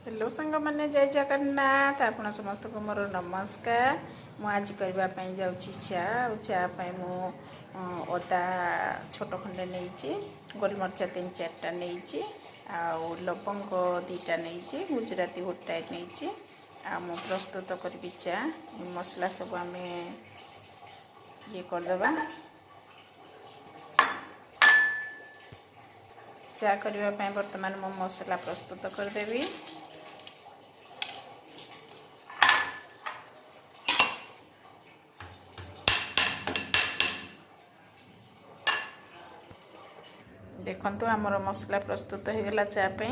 Hello सांग मैंने जय जगन्नाथ आपण समस्त को मोर नमस्कार। मु आज करने जाऊँगी चा मु अदा छोट खंडे नहीं गोलमरचा 3-4टा नहीं आउ लवंग 2टा नहीं गुजराती गोटाए नहीं मु प्रस्तुत करी चा मसला सब आम ये करदे चा करने बर्तमान मो मसला प्रस्तुत करदेवी। देखंतु आमर मसला प्रस्तुत हो गला चा पे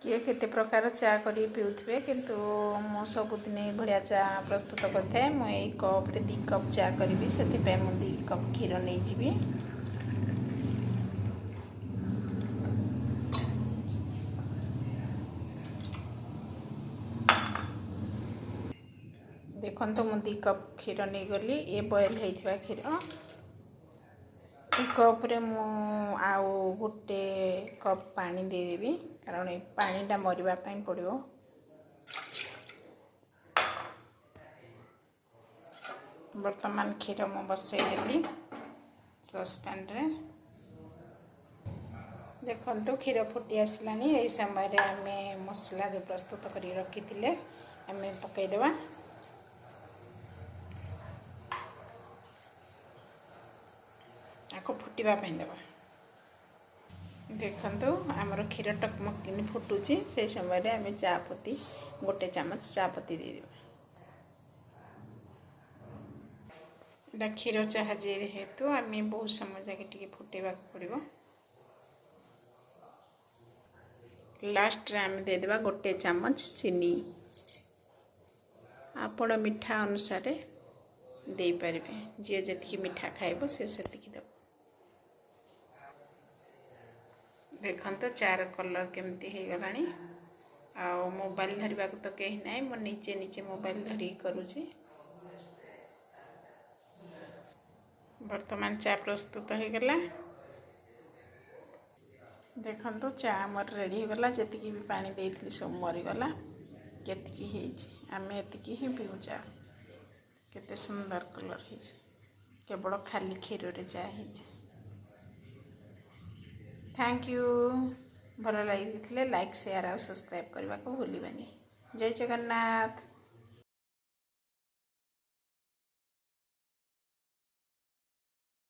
किए केते प्रकार चा करी पिउथिबे किंतु मो सबुदिन भड़िया चा प्रस्तुत करथे। मु ए कप रे 2 कप चा करी से मु 2 कप क्षीर नहीं जीवी। देखंतु मु 2 कप क्षीर नहीं गली ए बॉयल होइथिबा क्षीर कप रे मु आउ गोटे कप पानी दे देबी कारण ए पानीटा मरिबा पई पड़िबो। वर्तमान क्षीर मु बसई देली सॉसपैन रे। देखंतु क्षीर फुटी आसलानी ए समय रे आमे मसला जो प्रस्तुत करी रखी थिले आमे पकई देबा। फुटवा देवा देखंतु आमर क्षीर टकमकिन फुटुची से समय रे आमे चापत्ती गोटे चम्मच चापत्ती दे देबा। एटा क्षीर चाहा जे हेतु आमे बहुत समय जाके टिके फुटेबा पड़िबो। लास्ट रे आमे दे देबा गोटे चम्मच चीनी आपण मीठा अनुसार दे पारिबे जे जति मीठा खाइबो से सेतिकी देबो। देखंतु चार कलर केमती हो गलानी आ मोबाइल धरवा तो कहीं ना मो नीचे नीचे मोबाइल धरी करुची। वर्तमान चा प्रस्तुत हो गला। देखंतु चा मोर रेडी हो गला जति भी पानी देइथली सब मरीगला केतकी हेछि आमे एतकी ही पिउ चा केते सुंदर कलर हेछि केवल खाली क्षीर रे चा हेछि। थैंक यू भल लगी लाइक शेयर और सब्सक्राइब करने को भूलिबानी। जय जगन्नाथ।